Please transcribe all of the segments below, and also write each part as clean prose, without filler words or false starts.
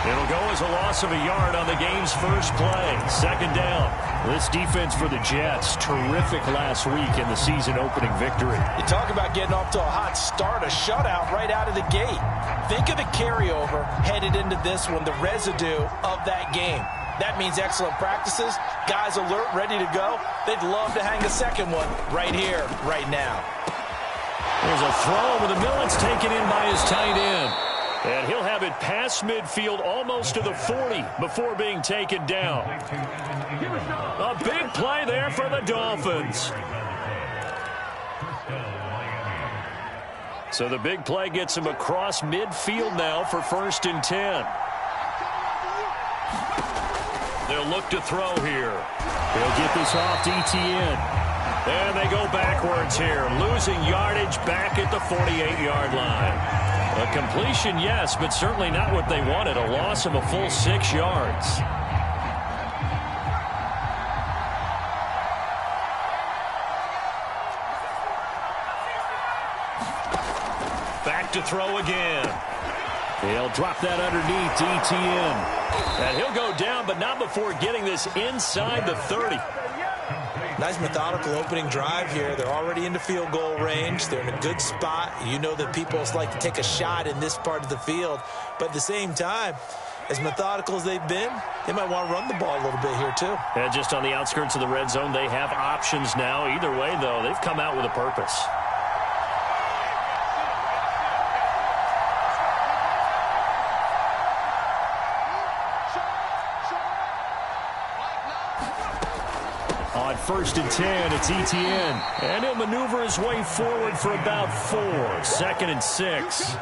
It'll go as a loss of a yard on the game's first play. Second down. This defense for the Jets, terrific last week in the season-opening victory. You talk about getting off to a hot start, a shutout right out of the gate. Think of the carryover headed into this one, the residue of that game. That means excellent practices, guys alert, ready to go. They'd love to hang a second one right here, right now. There's a throw over the middle. It's taken in by his tight end. And he'll have it past midfield almost to the 40 before being taken down. A big play there for the Dolphins. So the big play gets him across midfield now for 1st and 10. They'll look to throw here. They'll get this off to Etienne. And they go backwards here, losing yardage back at the 48-yard line. A completion, yes, but certainly not what they wanted. A loss of a full 6 yards. Back to throw again. He'll drop that underneath to Etienne. And he'll go down, but not before getting this inside the 30. Nice methodical opening drive here. They're already into field goal range. They're in a good spot. You know that people like to take a shot in this part of the field. But at the same time, as methodical as they've been, they might want to run the ball a little bit here too. And just on the outskirts of the red zone, they have options now. Either way, though, they've come out with a purpose. On 1st and 10, it's Etienne. And he'll maneuver his way forward for about 4. 2nd and 6.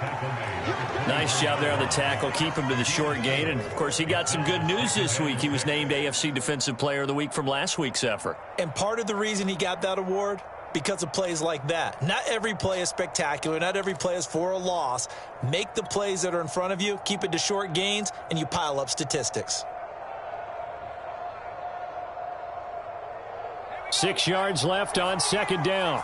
Nice job there on the tackle. Keep him to the short gain. And, of course, he got some good news this week. He was named AFC Defensive Player of the Week from last week's effort. And part of the reason he got that award, because of plays like that. Not every play is spectacular. Not every play is for a loss. Make the plays that are in front of you, keep it to short gains, and you pile up statistics. 6 yards left on 2nd down.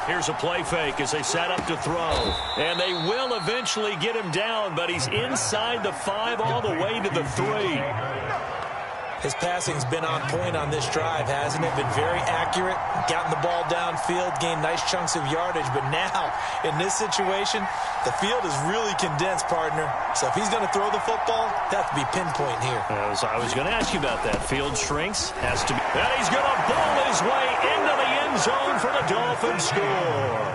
Here's a play fake as they set up to throw. And they will eventually get him down, but he's inside the 5 all the way to the 3. His passing's been on point on this drive, hasn't it? Been very accurate, gotten the ball downfield, gained nice chunks of yardage. But now, in this situation, the field is really condensed, partner. So if he's going to throw the football, that has to be pinpoint here. I was going to ask you about that. Field shrinks, has to be. And he's going to ball his way into the end zone for the Dolphins score.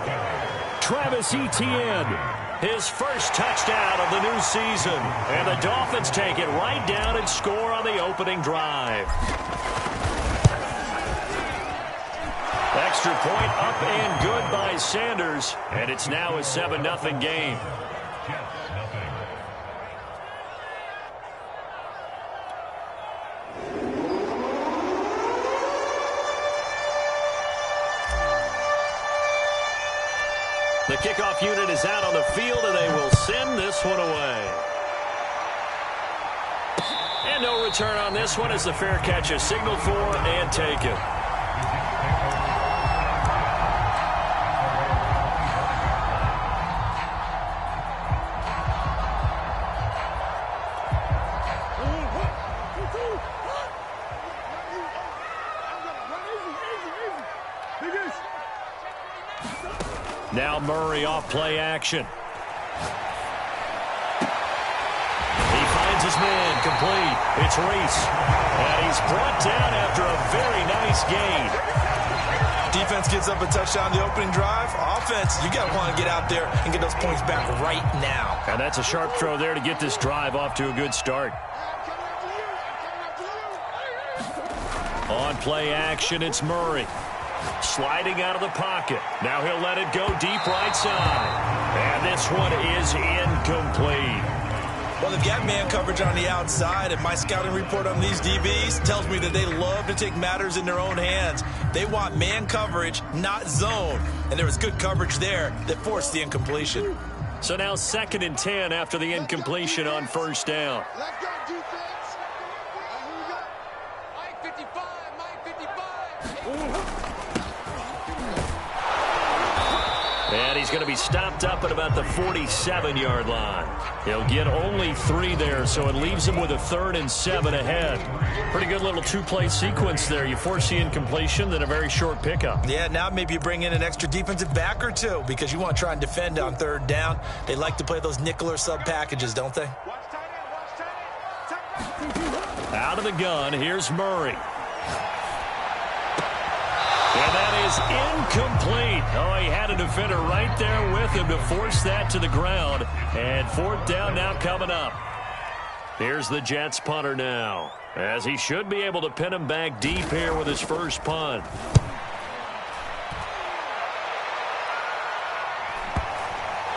Travis Etienne, his first touchdown of the new season. And the Dolphins take it right down and score on the opening drive. Extra point up and good by Sanders. And it's now a 7-0 game. The kickoff unit is out on the field, and they will send this one away. And no return on this one as the fair catch is signaled for and taken. Now Murray off play action. He finds his man complete. It's Reese. And he's brought down after a very nice gain. Defense gets up a touchdown the opening drive. Offense, you got to want to get out there and get those points back right now. And that's a sharp throw there to get this drive off to a good start. On play action, it's Murray. Sliding out of the pocket. Now he'll let it go deep right side. And this one is incomplete. Well, they've got man coverage on the outside, and my scouting report on these DBs tells me that they love to take matters in their own hands. They want man coverage, not zone. And there was good coverage there that forced the incompletion. So now 2nd and 10 after the incompletion on 1st down. Let's go, defense. Here we go. Mike 55, Mike 55. he's going to be stopped up at about the 47-yard line. He'll get only 3 there, so it leaves him with a 3rd and 7 ahead. Pretty good little 2-play sequence there. You force the incompletion, then a very short pickup. Yeah, now maybe you bring in an extra defensive back or 2 because you want to try and defend on 3rd down. They like to play those nickel or sub packages, don't they? Out of the gun, here's Murray. And that is incomplete. Oh, he had a defender right there with him to force that to the ground. And 4th down now coming up. Here's the Jets punter now, as he should be able to pin him back deep here with his first punt.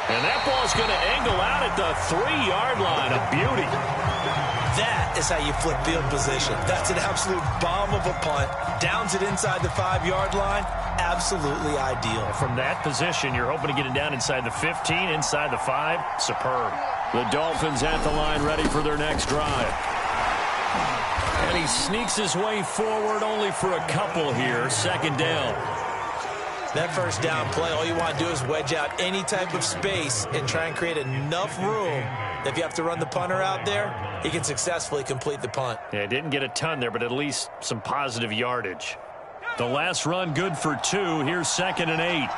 And that ball's going to angle out at the 3-yard line. A beauty. That is how you flip field position. That's an absolute bomb of a punt. Downs it inside the 5-yard line. Absolutely ideal. From that position, you're hoping to get it down inside the 15, inside the 5. Superb. The Dolphins at the line, ready for their next drive. And he sneaks his way forward only for a couple here. 2nd down. That 1st down play, all you want to do is wedge out any type of space and try and create enough room that if you have to run the punter out there, he can successfully complete the punt. Yeah, didn't get a ton there, but at least some positive yardage. The last run good for 2. Here's 2nd and 8.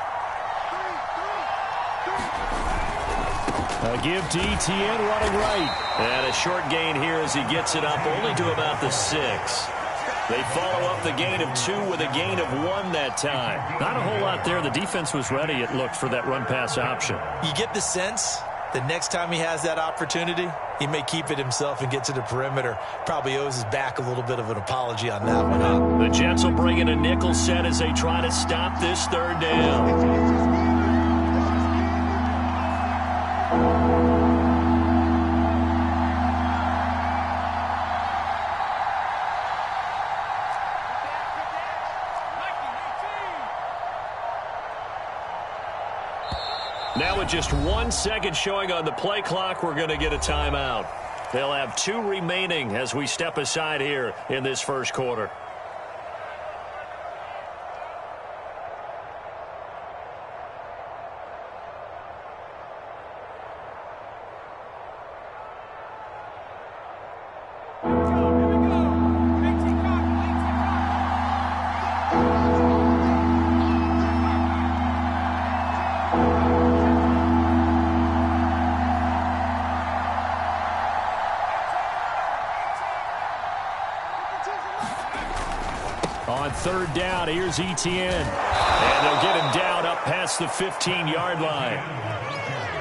A give to Etienne running right. And a short gain here as he gets it up only to about the 6. They follow up the gain of 2 with a gain of 1 that time. Not a whole lot there. The defense was ready, it looked, for that run-pass option. You get the sense that next time he has that opportunity, he may keep it himself and get to the perimeter. Probably owes his back a little bit of an apology on that one. The Jets will bring in a nickel set as they try to stop this 3rd down. Now with just 1 second showing on the play clock, we're going to get a timeout. They'll have 2 remaining as we step aside here in this first quarter. On 3rd down, here's Etienne. And they'll get him down up past the 15-yard line.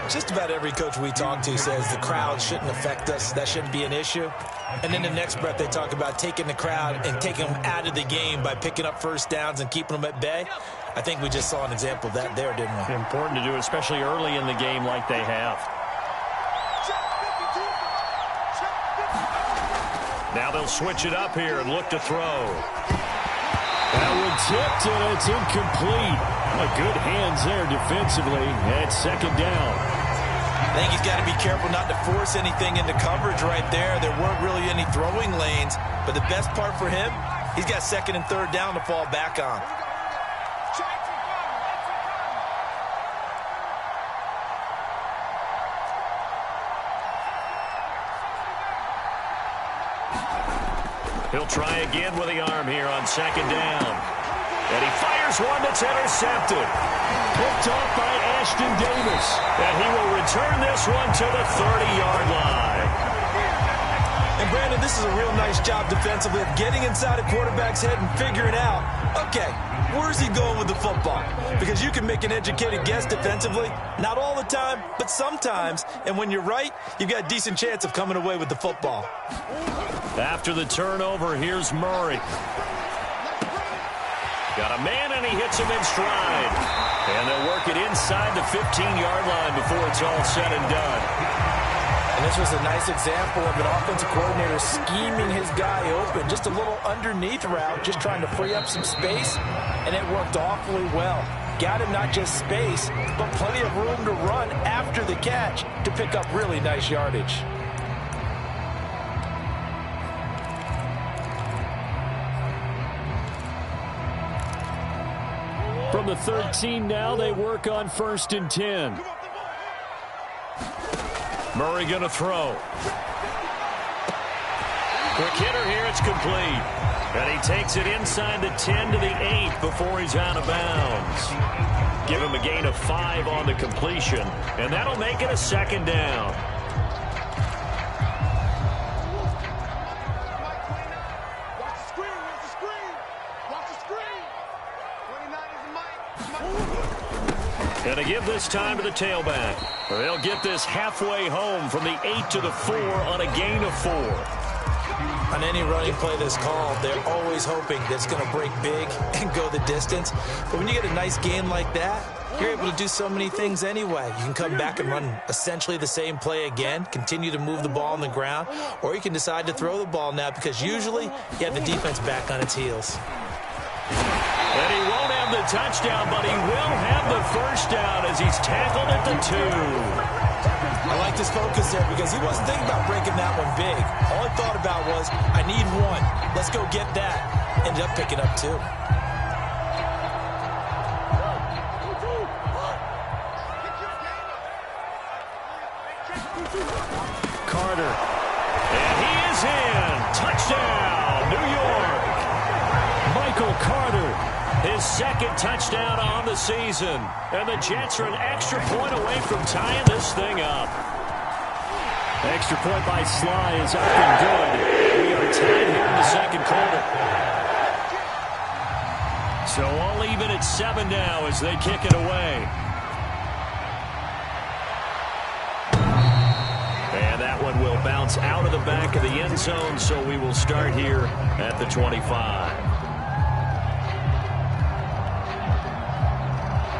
Just about every coach we talk to says the crowd shouldn't affect us. That shouldn't be an issue. And in the next breath, they talk about taking the crowd and taking them out of the game by picking up 1st downs and keeping them at bay. I think we just saw an example of that there, didn't we? Important to do, especially early in the game like they have. Now they'll switch it up here and look to throw. That one tipped, and it's incomplete. Good hands there defensively at 2nd down. I think he's got to be careful not to force anything into coverage right there. There weren't really any throwing lanes, but the best part for him, he's got 2nd and 3rd down to fall back on. He'll try again with the arm here on 2nd down. And he fires one that's intercepted. Picked off by Ashton Davis. And he will return this one to the 30-yard line. And Brandon, this is a real nice job defensively of getting inside a quarterback's head and figuring out, okay, where's he going with the football? Because you can make an educated guess defensively. Not all the time, but sometimes. And when you're right, you've got a decent chance of coming away with the football. After the turnover, here's Murray. Got a man, and he hits him in stride. And they'll work it inside the 15-yard line before it's all said and done. And this was a nice example of an offensive coordinator scheming his guy open. Just a little underneath route, just trying to free up some space, and it worked awfully well. Got him not just space, but plenty of room to run after the catch to pick up really nice yardage. From the 13 now. They work on 1st and 10. Murray going to throw. Quick hitter here. It's complete. And he takes it inside the 10 to the 8 before he's out of bounds. Give him a gain of 5 on the completion. And that'll make it a 2nd down. And to give this time to the tailback. They'll get this halfway home from the 8 to the 4 on a gain of 4. On any running play that's called, they're always hoping that it's going to break big and go the distance. But when you get a nice gain like that, you're able to do so many things anyway. You can come back and run essentially the same play again, continue to move the ball on the ground, or you can decide to throw the ball now because usually you have the defense back on its heels. And he won't have the touchdown, but he will have the 1st down as he's tackled at the 2. I like his focus there because he wasn't thinking about breaking that one big. All he thought about was, I need 1. Let's go get that. Ended up picking up 2. Carter. And he is in. Touchdown, New York. Michael Carter, his 2nd touchdown on the season. And the Jets are an extra point away from tying this thing up. Extra point by Sly is up and good. We are tied here in the 2nd quarter. So all even at 7 now as they kick it away. And that one will bounce out of the back of the end zone, so we will start here at the 25.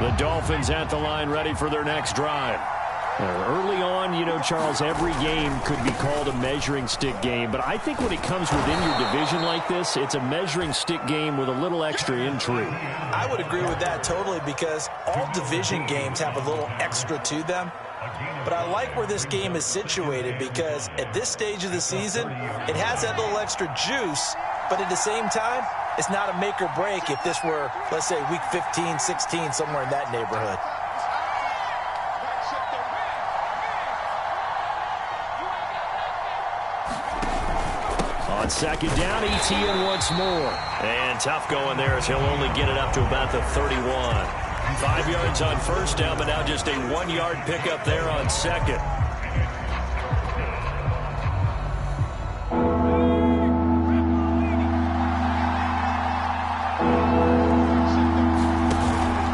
The Dolphins at the line ready for their next drive. Early on, you know, Charles, every game could be called a measuring stick game. But I think when it comes within your division like this, it's a measuring stick game with a little extra intrigue. I would agree with that totally because all division games have a little extra to them. But I like where this game is situated because at this stage of the season, it has that little extra juice. But at the same time, it's not a make or break if this were, let's say, week 15, 16, somewhere in that neighborhood. On 2nd down, ETN once more. And tough going there as he'll only get it up to about the 31. 5 yards on 1st down, but now just a 1-yard pickup there on 2nd.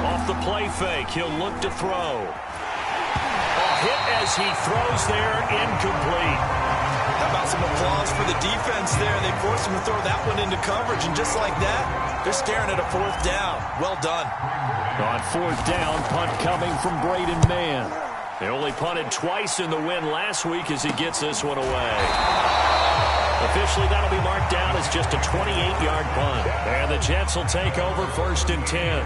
Off the play fake, he'll look to throw. A hit as he throws there, incomplete. How about some applause for the defense there? They forced him to throw that one into coverage, and just like that, they're staring at a 4th down. Well done. On 4th down, punt coming from Braden Mann. They only punted twice in the win last week as he gets this one away. Officially, that'll be marked down as just a 28-yard punt. And the Jets will take over 1st and 10.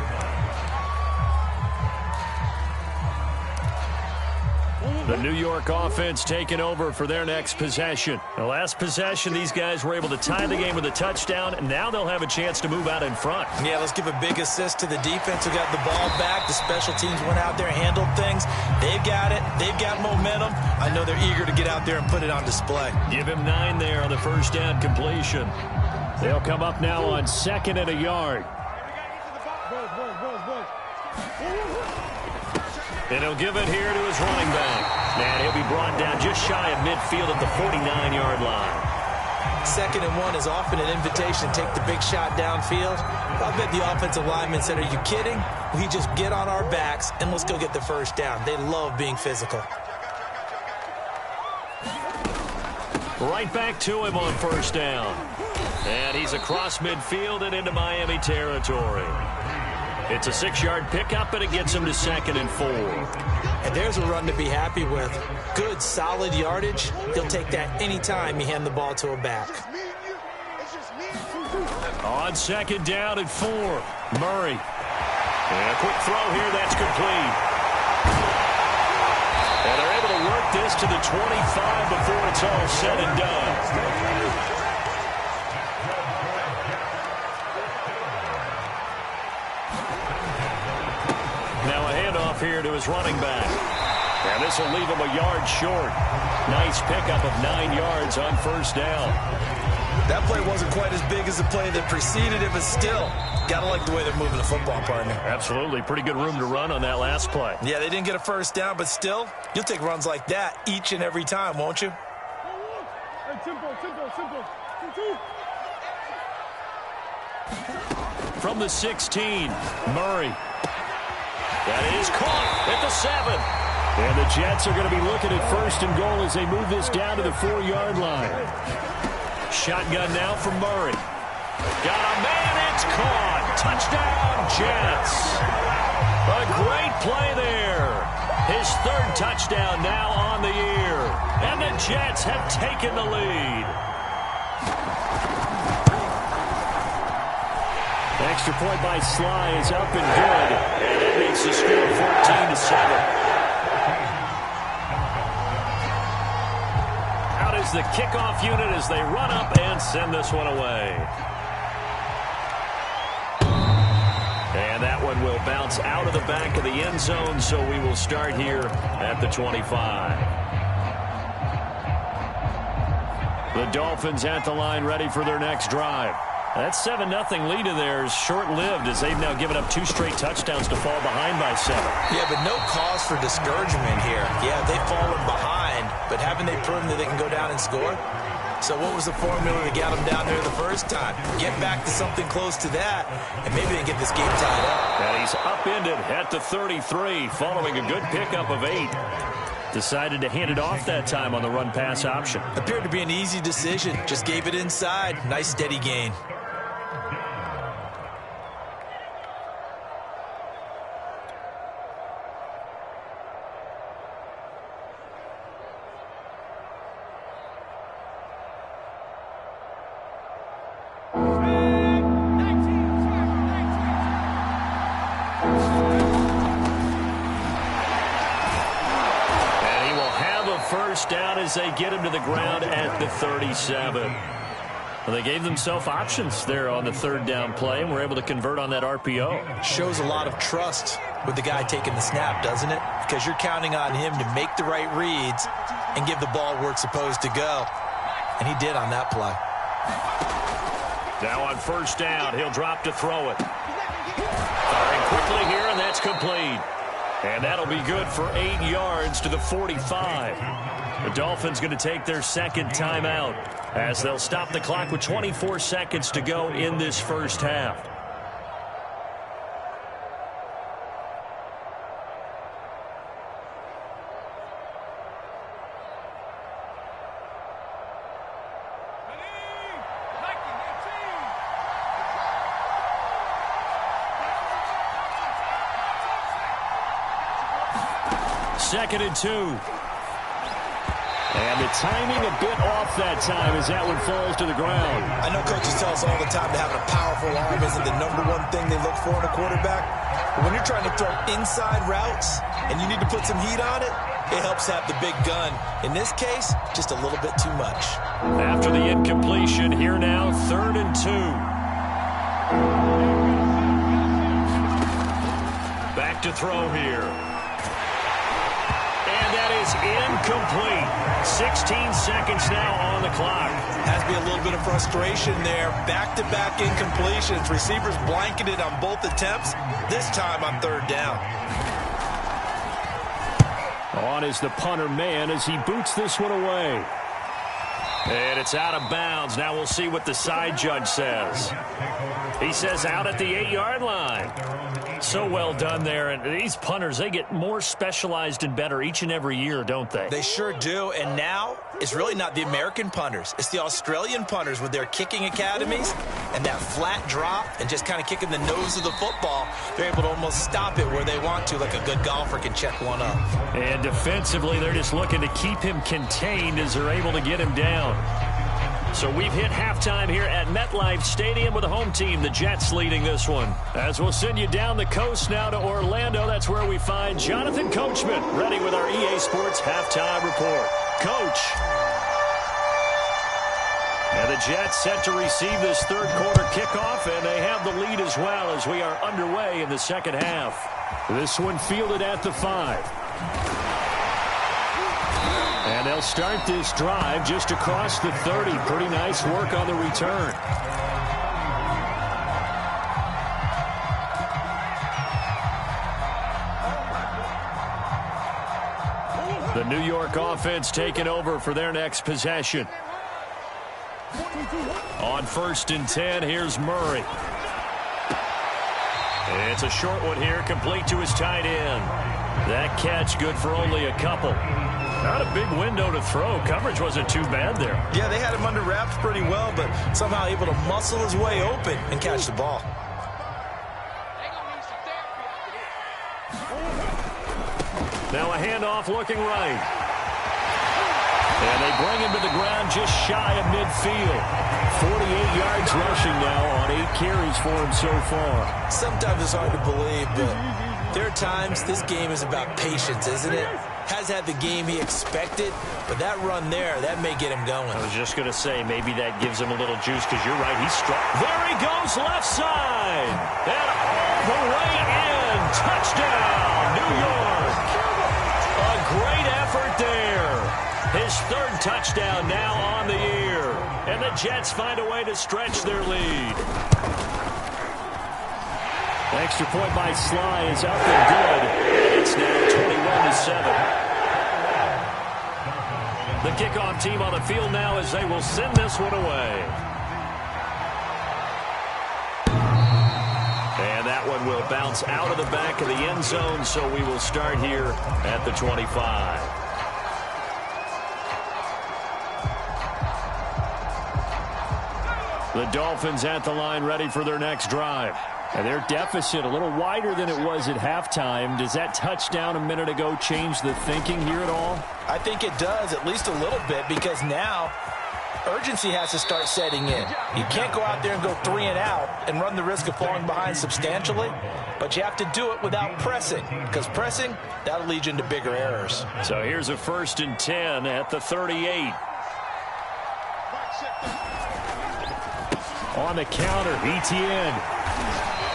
The New York offense taking over for their next possession. The last possession, these guys were able to tie the game with a touchdown, and now they'll have a chance to move out in front. Yeah, let's give a big assist to the defense who got the ball back. The special teams went out there, handled things. They've got it. They've got momentum. I know they're eager to get out there and put it on display. Give him 9 there on the 1st down completion. They'll come up now on 2nd and a yard. And he'll give it here to his running back. And he'll be brought down just shy of midfield at the 49-yard line. 2nd and 1 is often an invitation to take the big shot downfield. I bet the offensive lineman said, are you kidding? We just get on our backs and let's go get the 1st down. They love being physical. Right back to him on 1st down. And he's across midfield and into Miami territory. It's a 6-yard pickup, and it gets him to 2nd and 4. And there's a run to be happy with. Good, solid yardage. He'll take that anytime you hand the ball to a back. On 2nd down and 4, Murray. And a quick throw here, that's complete. And they're able to work this to the 25 before it's all said and done. Now a handoff here to his running back. And this will leave him a yard short. Nice pickup of 9 yards on first down. That play wasn't quite as big as the play that preceded it, but still, got to like the way they're moving the football, partner. Absolutely. Pretty good room to run on that last play. Yeah, they didn't get a first down, but still, you'll take runs like that each and every time, won't you? From the 16, Murray. That is caught at the 7. And the Jets are going to be looking at first and goal as they move this down to the 4-yard line. Shotgun now from Murray. Got a man, it's caught. Touchdown, Jets. A great play there. His 3rd touchdown now on the year. And the Jets have taken the lead. Extra point by Sly is up and good. And it makes the score 14-7. Out is the kickoff unit as they run up and send this one away. And that one will bounce out of the back of the end zone, so we will start here at the 25. The Dolphins at the line, ready for their next drive. That 7-0 lead of theirs short-lived as they've now given up 2 straight touchdowns to fall behind by 7. Yeah, but no cause for discouragement here. Yeah, they've fallen behind, but haven't they proven that they can go down and score? So what was the formula that got them down there the first time? Get back to something close to that, and maybe they can get this game tied up. And he's upended at the 33 following a good pickup of 8. Decided to hand it off that time on the run-pass option. Appeared to be an easy decision. Just gave it inside. Nice steady gain. As they get him to the ground at the 37. Well, they gave themselves options there on the 3rd down play and were able to convert on that RPO. Shows a lot of trust with the guy taking the snap, doesn't it? Because you're counting on him to make the right reads and give the ball where it's supposed to go. And he did on that play. Now on first down, he'll drop to throw it. Firing quickly here, and that's complete. And that'll be good for 8 yards to the 45. The Dolphins going to take their 2nd timeout as they'll stop the clock with 24 seconds to go in this first half. Second and 2. And the timing a bit off that time as that one falls to the ground. I know coaches tell us all the time that having a powerful arm isn't the #1 thing they look for in a quarterback. But when you're trying to throw inside routes and you need to put some heat on it, it helps have the big gun. In this case, just a little bit too much. After the incompletion, here now, 3rd and 2. Back to throw here. Is incomplete. 16 seconds now on the clock. Has to be a little bit of frustration there. Back-to-back incompletions. Receivers blanketed on both attempts, this time on 3rd down. On is the punter man as he boots this one away. And it's out of bounds. Now we'll see what the side judge says. He says out at the 8-yard line. So well done there. And these punters, they get more specialized and better each and every year, don't they? They sure do. And now it's really not the American punters. It's the Australian punters with their kicking academies and that flat drop and just kind of kicking the nose of the football. They're able to almost stop it where they want to, like a good golfer can check one up. And defensively, they're just looking to keep him contained as they're able to get him down. So we've hit halftime here at MetLife Stadium with the home team, the Jets, leading this one. As we'll send you down the coast now to Orlando, that's where we find Jonathan Coachman, ready with our EA Sports halftime report. Coach. And the Jets set to receive this third quarter kickoff, and they have the lead as well as we are underway in the second half. This one fielded at the 5. And they'll start this drive just across the 30. Pretty nice work on the return. The New York offense taking over for their next possession. On 1st and 10, here's Murray. It's a short one here, complete to his tight end. That catch good for only a couple. Not a big window to throw. Coverage wasn't too bad there. Yeah, they had him under wraps pretty well, but somehow able to muscle his way open and catch the ball. Now a handoff looking right. And they bring him to the ground just shy of midfield. 48 yards rushing now on 8 carries for him so far. Sometimes it's hard to believe, but there are times this game is about patience, isn't it? Has had the game he expected, but that run there, that may get him going. I was just going to say, maybe that gives him a little juice, because you're right, he's struck. There he goes, left side. And all the way in. Touchdown, New York. A great effort there. His 3rd touchdown now on the year. And the Jets find a way to stretch their lead. Extra point by Sly is up and good. It's now 21-7. The kickoff team on the field now as they will send this one away. And that one will bounce out of the back of the end zone, so we will start here at the 25. The Dolphins at the line ready for their next drive. And their deficit a little wider than it was at halftime. Does that touchdown a minute ago change the thinking here at all? I think it does, at least a little bit, because now urgency has to start setting in. You can't go out there and go 3 and out and run the risk of falling behind substantially, but you have to do it without pressing, because pressing, that'll lead you into bigger errors. So here's a 1st and 10 at the 38. On the counter, Etienne.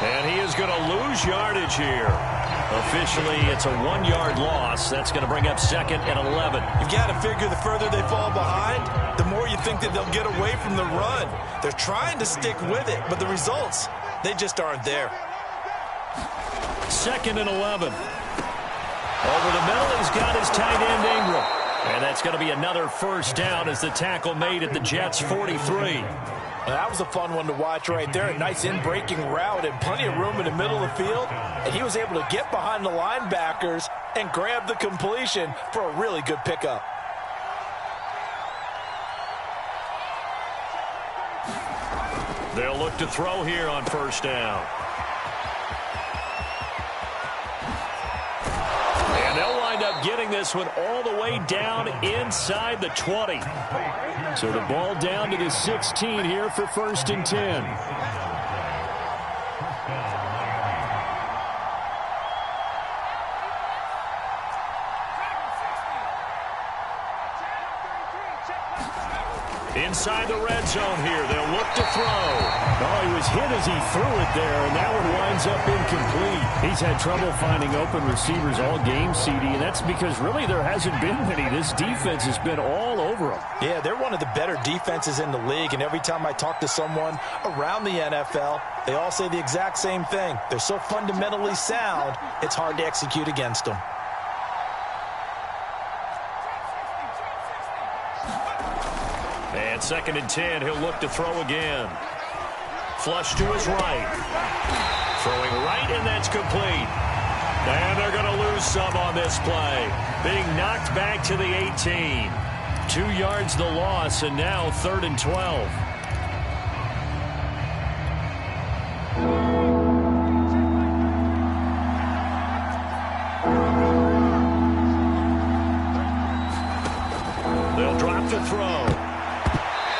And he is going to lose yardage here. Officially, it's a 1-yard loss. That's going to bring up 2nd and 11. You've got to figure the further they fall behind, the more you think that they'll get away from the run. They're trying to stick with it, but the results, they just aren't there. 2nd and 11. Over the middle, he's got his tight end Ingram. And that's going to be another 1st down as the tackle made at the Jets' 43. That was a fun one to watch right there. A nice in-breaking route and plenty of room in the middle of the field. And he was able to get behind the linebackers and grab the completion for a really good pickup. They'll look to throw here on 1st down. And they'll wind up getting this one all the way down inside the 20. So the ball down to the 16 here for 1st and 10. Inside the red zone here, they'll look to throw. Oh, he was hit as he threw it there, and that one winds up incomplete. He's had trouble finding open receivers all game, CD, and that's because really there hasn't been many. This defense has been all over them. Yeah, they're one of the better defenses in the league, and every time I talk to someone around the NFL, they all say the exact same thing. They're so fundamentally sound, it's hard to execute against them. And 2nd and 10, he'll look to throw again. Flush to his right. Throwing right, and that's complete. And they're going to lose some on this play. Being knocked back to the 18. 2 yards the loss, and now 3rd and 12. They'll drop to throw.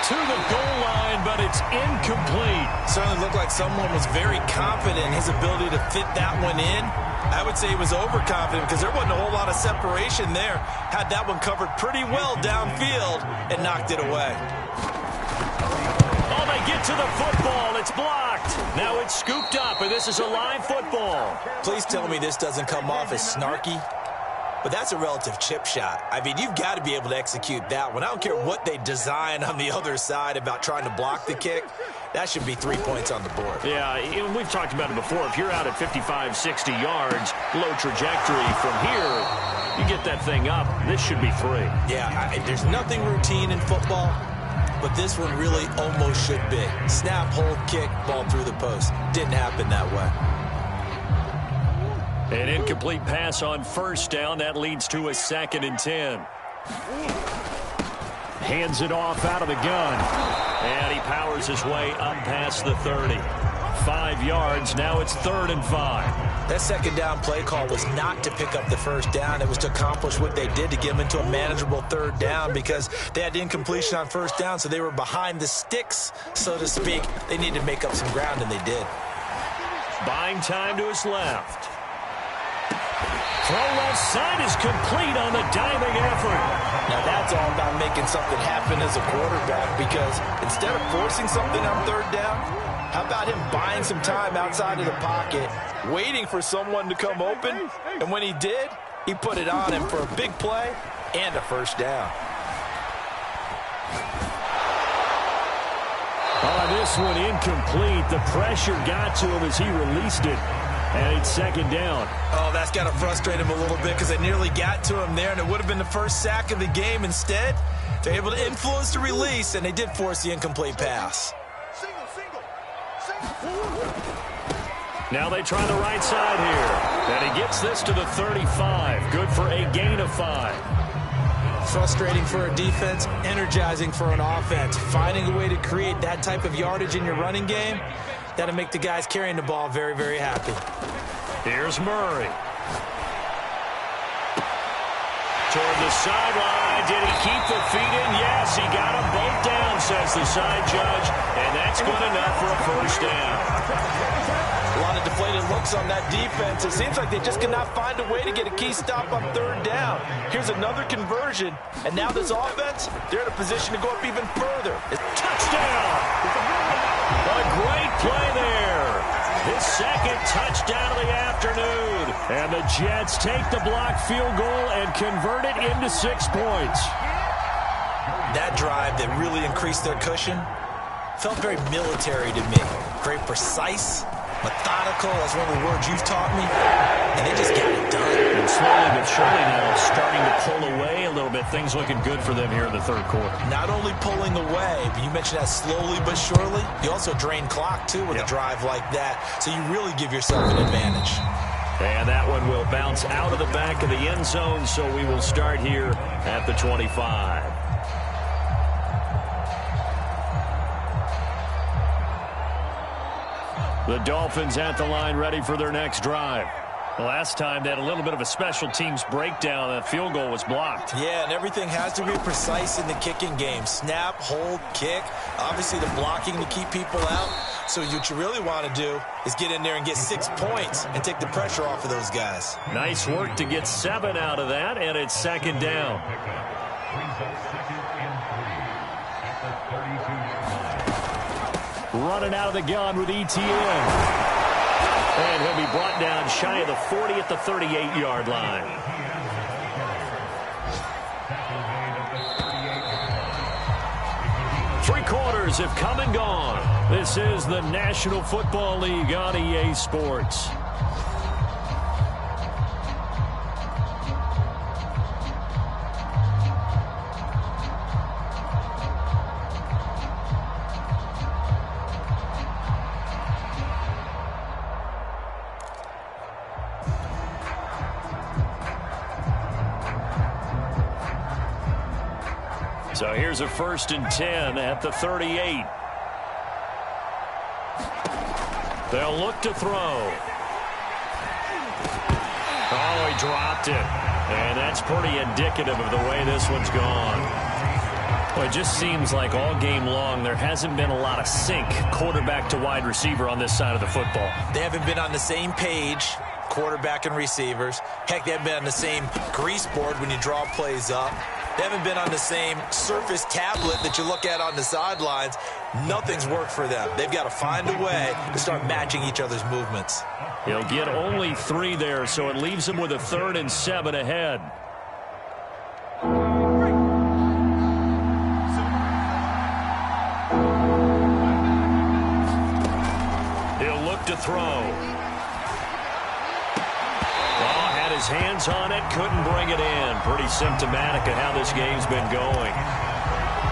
To the goal line, but it's incomplete. Certainly looked like someone was very confident in his ability to fit that one in. I would say he was overconfident because there wasn't a whole lot of separation there. Had that one covered pretty well downfield and knocked it away. get to the football. It's blocked. Now it's scooped up, and this is a live football. Please tell me this doesn't come off as snarky. But that's a relative chip shot. I mean, you've got to be able to execute that one. I don't care what they design on the other side about trying to block the kick. That should be 3 points on the board. Yeah, we've talked about it before. If you're out at 55, 60 yards, low trajectory from here, you get that thing up. This should be 3. Yeah, there's nothing routine in football, but this one really almost should be. Snap, hold, kick, ball through the post. Didn't happen that way. An incomplete pass on first down. That leads to a 2nd and 10. Hands it off out of the gun. And he powers his way up past the 30. 5 yards. Now it's 3rd and 5. That second down play call was not to pick up the first down. It was to accomplish what they did to get them into a manageable 3rd down because they had incompletion on first down, so they were behind the sticks, so to speak. They needed to make up some ground, and they did. Buying time to his left. Throw left side is complete on the diving effort. Now that's all about making something happen as a quarterback because instead of forcing something on 3rd down, how about him buying some time outside of the pocket, waiting for someone to come open, and when he did, he put it on him for a big play and a first down. This one incomplete. The pressure got to him as he released it. And it's 2nd down. Oh, that's got to frustrate him a little bit because they nearly got to him there, and it would have been the first sack of the game. Instead, they're able to influence the release, and they did force the incomplete pass. Now they try the right side here. And he gets this to the 35. Good for a gain of 5. Frustrating for a defense, energizing for an offense. Finding a way to create that type of yardage in your running game, that'll make the guys carrying the ball very, very happy. Here's Murray. Toward the sideline. Did he keep the feet in? Yes, he got them both down, says the side judge. And that's good enough for a first down. A lot of deflated looks on that defense. It seems like they just cannot find a way to get a key stop on 3rd down. Here's another conversion. And now this offense, they're in a position to go up even further. Touchdown! A great play there. His 2nd touchdown of the afternoon. And the Jets take the blocked field goal and convert it into 6 points. That drive that really increased their cushion felt very military to me. Very precise, methodical. That's one of the words you've taught me. And they just got it done. And slowly but surely now starting to pull away a little bit. Things looking good for them here in the 3rd quarter. Not only pulling away, but you mentioned that slowly but surely. You also drain clock, too, with a drive like that. So you really give yourself an advantage. And that one will bounce out of the back of the end zone, so we will start here at the 25. The Dolphins at the line ready for their next drive. The last time they had a little bit of a special teams breakdown. That field goal was blocked. Yeah, and everything has to be precise in the kicking game. Snap, hold, kick. Obviously the blocking to keep people out. So what you really want to do is get in there and get 6 points and take the pressure off of those guys. Nice work to get 7 out of that, and it's 2nd down. Running out of the gun with ETN. And he'll be brought down shy of the 40 at the 38-yard line. Three quarters have come and gone. This is the National Football League on EA Sports. So here's a 1st and 10 at the 38. They'll look to throw. Oh, he dropped it. And that's pretty indicative of the way this one's gone. Well, it just seems like all game long there hasn't been a lot of sync quarterback to wide receiver on this side of the football. They haven't been on the same page, quarterback and receivers. Heck, they haven't been on the same grease board when you draw plays up. They haven't been on the same surface tablet that you look at on the sidelines. Nothing's worked for them. They've got to find a way to start matching each other's movements. He'll get only 3 there, so it leaves him with a 3rd and 7 ahead. He'll look to throw. His hands on it, couldn't bring it in. Pretty symptomatic of how this game's been going.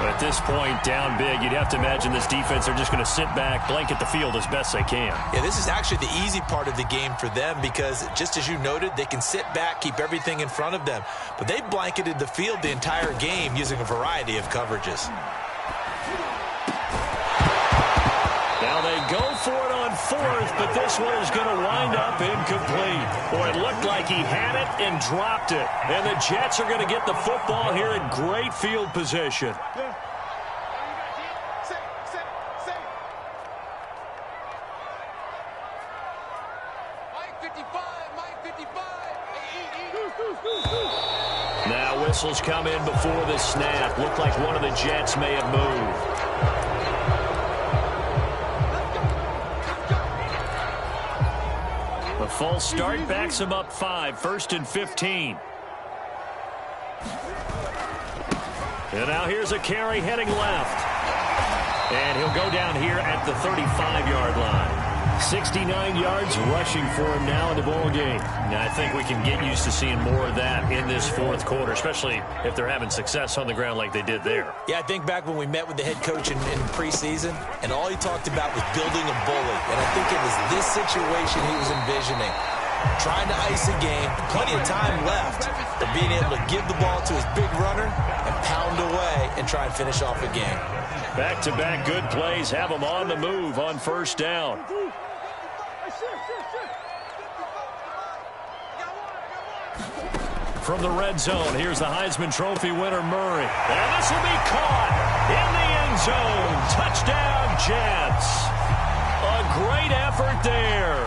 But at this point, down big, you'd have to imagine this defense are just going to sit back, blanket the field as best they can. Yeah, this is actually the easy part of the game for them because, just as you noted, they can sit back, keep everything in front of them. But they've blanketed the field the entire game using a variety of coverages. Now they go for it on 4th, but this one is going to wind up incomplete. Boy, it looked like he had it and dropped it. And the Jets are going to get the football here in great field position. Now whistles come in before the snap. Looked like one of the Jets may have moved. The false start backs him up 5, 1st and 15. And now here's a carry heading left. And he'll go down here at the 35-yard line. 69 yards rushing for him now in the ball game. Now, I think we can get used to seeing more of that in this 4th quarter, especially if they're having success on the ground like they did there. Yeah, I think back when we met with the head coach in preseason, and all he talked about was building a bully. And I think it was this situation he was envisioning. Trying to ice a game, plenty of time left, but being able to give the ball to his big runner and pound away and try and finish off a game. Back-to-back good plays have him on the move on 1st down. From the red zone, here's the Heisman Trophy winner, Murray. And this will be caught in the end zone. Touchdown, Jets. A great effort there.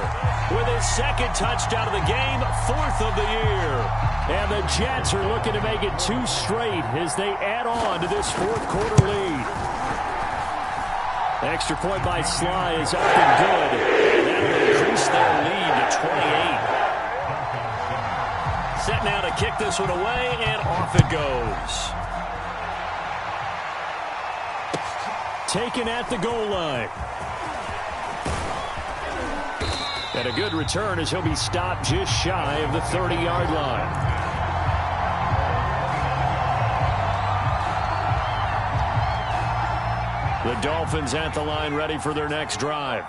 With his 2nd touchdown of the game, 4th of the year. And the Jets are looking to make it 2 straight as they add on to this 4th quarter lead. Extra point by Sly is up and good. And that'll increase their lead to 28. Set now to kick this one away, and off it goes. Taken at the goal line. And a good return as he'll be stopped just shy of the 30-yard line. The Dolphins at the line ready for their next drive.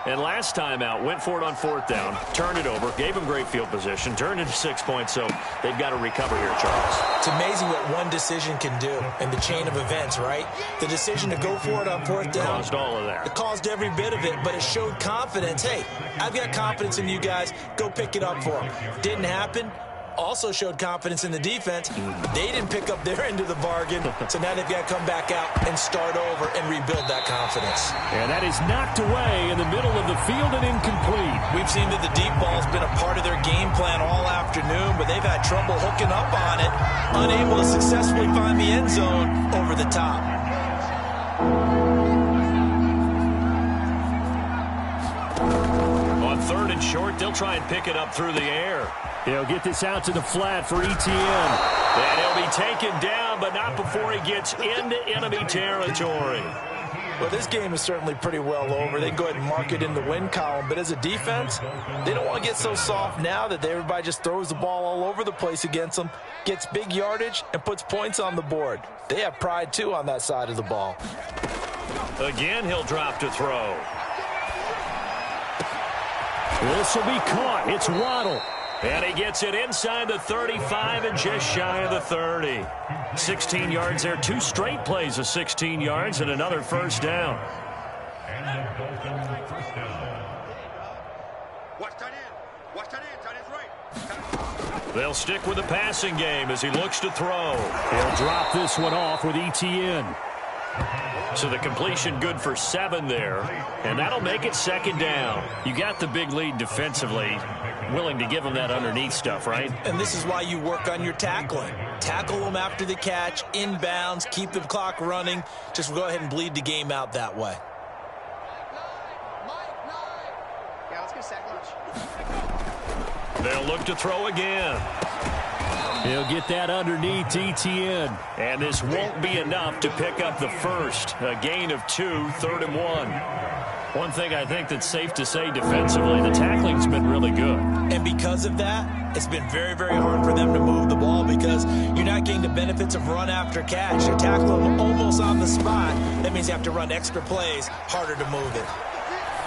And last time out, went for it on 4th down, turned it over, gave them great field position, turned into 6 points, so they've got to recover here, Charles. It's amazing what one decision can do in the chain of events, right? The decision to go for it on 4th down. Caused all of that. It caused every bit of it, but it showed confidence. Hey, I've got confidence in you guys. Go pick it up for them. Didn't happen. Also showed confidence in the defense. They didn't pick up their end of the bargain, so now they've got to come back out and start over and rebuild that confidence. And that is knocked away in the middle of the field and incomplete. We've seen that the deep ball's been a part of their game plan all afternoon, but they've had trouble hooking up on it, unable to successfully find the end zone over the top. On 3rd and short, they'll try and pick it up through the air. He'll get this out to the flat for ETN. And he'll be taken down, but not before he gets into enemy territory. Well, this game is certainly pretty well over. They can go ahead and mark it in the win column. But as a defense, they don't want to get so soft now that everybody just throws the ball all over the place against them, gets big yardage, and puts points on the board. They have pride, too, on that side of the ball. Again, he'll drop to throw. This will be caught. It's Waddle. And he gets it inside the 35 and just shy of the 30. 16 yards there. 2 straight plays of 16 yards and another 1st down. They'll stick with the passing game as he looks to throw. He'll drop this one off with ETN. So the completion good for 7 there. And that'll make it 2nd down. You got the big lead defensively. willing to give him that underneath stuff, right? And this is why you work on your tackling. Tackle them after the catch, inbounds, keep the clock running. Just go ahead and bleed the game out that way. Yeah, let's get a sack lunch. They'll look to throw again. He'll get that underneath ETN. And this won't be enough to pick up the first. A gain of 2, 3rd and 1. One thing I think that's safe to say defensively, the tackling's been really good. And because of that, it's been very, very hard for them to move the ball because you're not getting the benefits of run after catch. You're tackling almost on the spot. That means you have to run extra plays, harder to move it.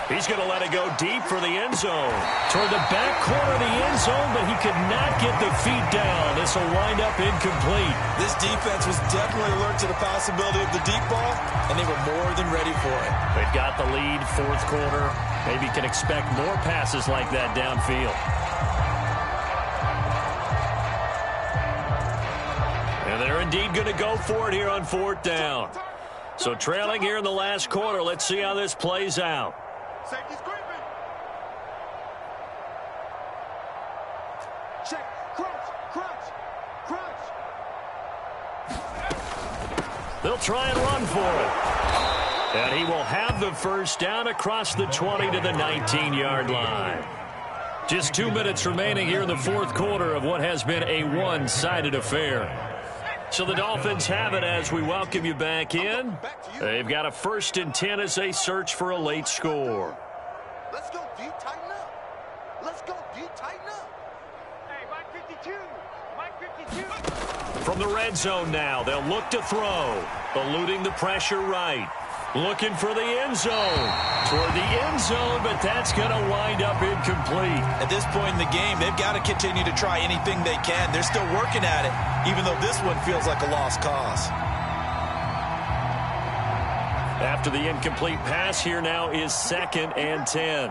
He's going to let it go deep for the end zone. Toward the back corner of the end zone, but he could not get the feet down. This will wind up incomplete. This defense was definitely alert to the possibility of the deep ball, and they were more than ready for it. They've got the lead, 4th quarter. Maybe can expect more passes like that downfield. And they're indeed going to go for it here on 4th down. So trailing here in the last quarter, let's see how this plays out. Safety's creeping. Check. Crunch. They'll try and run for it. And he will have the first down across the 20 to the 19-yard line. Just 2 minutes remaining here in the 4th quarter of what has been a one-sided affair. So the Dolphins have it as we welcome you back in. They've got a 1st and 10 as they search for a late score. Let's go deep, tighten up. Let's go deep, tighten up. Hey, Mike 52. Mike 52. From the red zone now, they'll look to throw. Eluding the pressure right. Looking for the end zone. Toward the end zone, but that's going to wind up incomplete. At this point in the game, they've got to continue to try anything they can. They're still working at it, even though this one feels like a lost cause. After the incomplete pass, here now is 2nd and 10.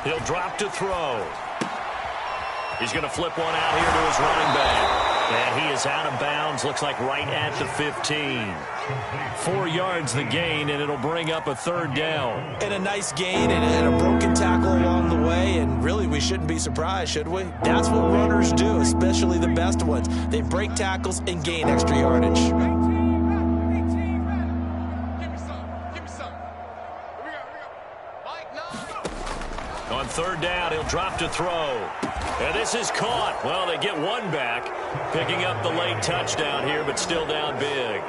He'll drop to throw. He's going to flip one out here to his running back. And he is out of bounds, looks like right at the 15. 4 yards the gain, and it'll bring up a 3rd down. And a nice gain and a broken tackle along the way, and really we shouldn't be surprised, should we? That's what runners do, especially the best ones. They break tackles and gain extra yardage. Give me some. Here we go. Mike, no. On 3rd down, he'll drop to throw. And this is caught. Well, they get one back, picking up the late touchdown here, but still down big.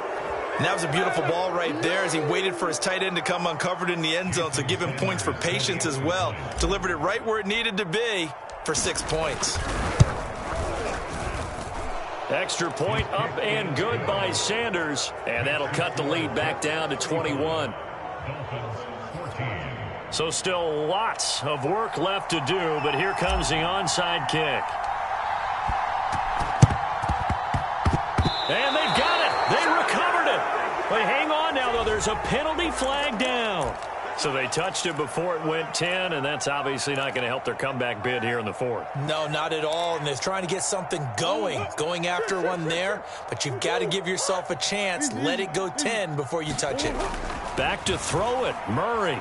And that was a beautiful ball right there as he waited for his tight end to come uncovered in the end zone, so give him points for patience as well. Delivered it right where it needed to be for 6 points. Extra point up and good by Sanders, and that'll cut the lead back down to 21. So still lots of work left to do, but here comes the onside kick. And they've got it. They recovered it. They hang on now, though. There's a penalty flag down. So they touched it before it went 10, and that's obviously not going to help their comeback bid here in the 4th. No, not at all, and they're trying to get something going after one there, but you've got to give yourself a chance. Let it go 10 before you touch it. Back to throw it, Murray.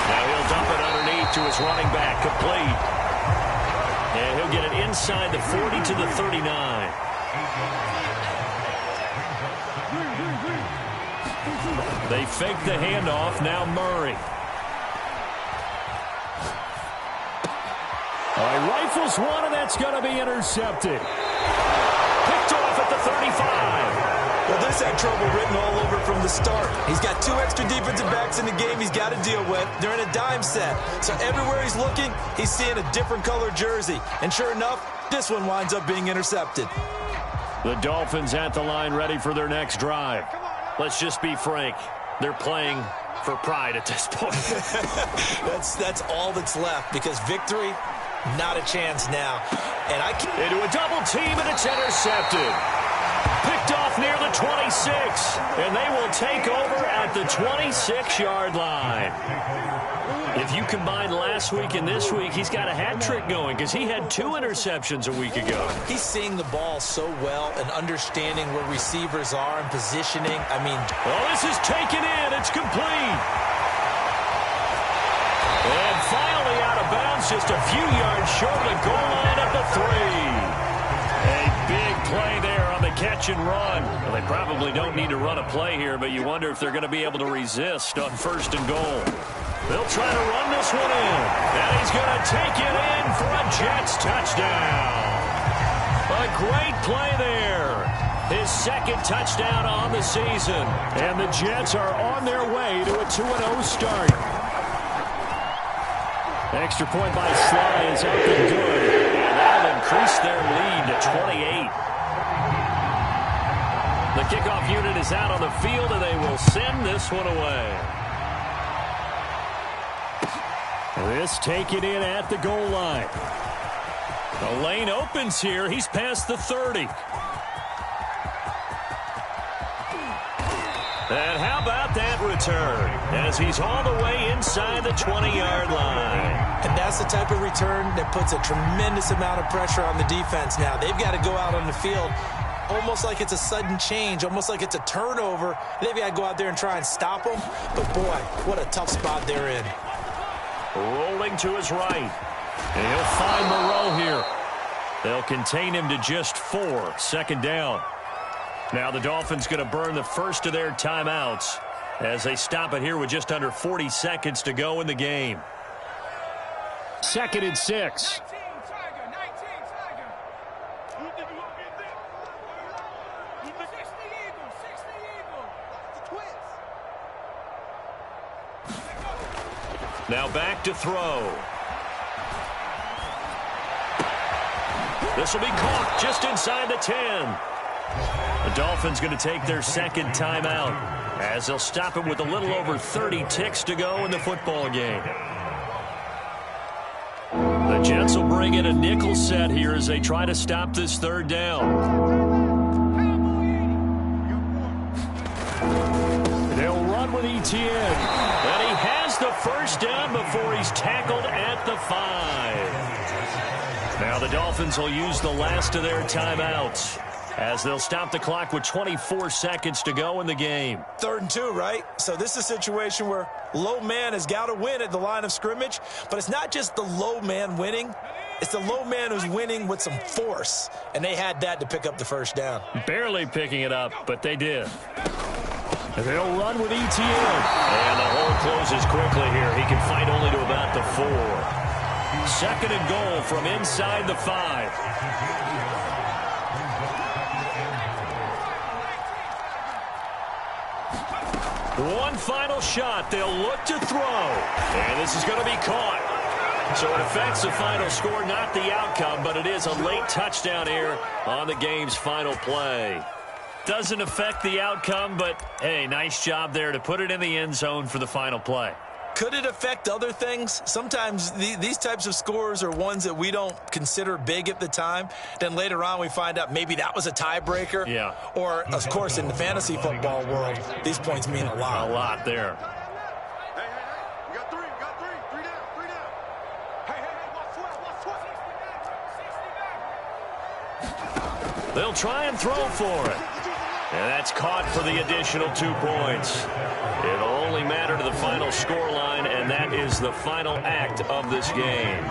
Now he'll dump it underneath to his running back, complete. And he'll get it inside the 40 to the 39. They fake the handoff, now Murray. Rifles one, and that's going to be intercepted. Picked off at the 35. Well, this had trouble written all over from the start. He's got 2 extra defensive backs in the game he's got to deal with. They're in a dime set. So everywhere he's looking, he's seeing a different color jersey. And sure enough, this one winds up being intercepted. The Dolphins at the line ready for their next drive. Let's just be frank. They're playing for pride at this point. That's all that's left because victory, not a chance now. And into a double team, and it's intercepted. Picked off near the 26, and they will take over at the 26-yard line. If you combine last week and this week, he's got a hat trick going because he had 2 interceptions a week ago. He's seeing the ball so well and understanding where receivers are and positioning. I mean, well, this is taken in. It's complete. just a few yards short of the goal line at the 3. A big play there on the catch and run. Well, they probably don't need to run a play here, but you wonder if they're going to be able to resist on 1st and goal. They'll try to run this one in, and he's going to take it in for a Jets touchdown. A great play there. His 2nd touchdown on the season. And the Jets are on their way to a 2-0 start. Extra point by Sly is up and good. And that'll increase their lead to 28. The kickoff unit is out on the field, and they will send this one away. This taken in at the goal line. The lane opens here. He's past the 30. And how about that return as he's all the way inside the 20-yard line. And that's the type of return that puts a tremendous amount of pressure on the defense now. They've got to go out on the field almost like it's a sudden change, almost like it's a turnover. They've got to go out there and try and stop them. But, boy, what a tough spot they're in. Rolling to his right. And he'll find Moreau here. They'll contain him to just 4. 2nd down. Now the Dolphins going to burn the first of their timeouts as they stop it here with just under 40 seconds to go in the game. 2nd and 6. Now back to throw. This will be caught just inside the 10. The Dolphins going to take their 2nd timeout as they'll stop it with a little over 30 ticks to go in the football game. The Jets will bring in a nickel set here as they try to stop this 3rd down. They'll run with Etienne. And he has the 1st down before he's tackled at the 5. Now the Dolphins will use the last of their timeouts as they'll stop the clock with 24 seconds to go in the game. 3rd and 2, right? So this is a situation where low man has got to win at the line of scrimmage, but it's not just the low man winning. It's the low man who's winning with some force, and they had that to pick up the 1st down. Barely picking it up, but they did. They'll run with Etienne. And the hole closes quickly here. He can fight only to about the 4. 2nd and goal from inside the 5. One final shot. They'll look to throw. And this is going to be caught. So it affects the final score, not the outcome, but it is a late touchdown here on the game's final play. Doesn't affect the outcome, but, hey, nice job there to put it in the end zone for the final play. Could it affect other things? Sometimes these types of scores are ones that we don't consider big at the time. Then later on we find out maybe that was a tiebreaker. Yeah. Or, of course, in the fantasy football world, these points mean a lot. A lot there. Hey, we got 3 down. Hey, watch 12. They'll try and throw for it. And that's caught for the additional 2 points. It'll only matter to the final scoreline, and that is the final act of this game.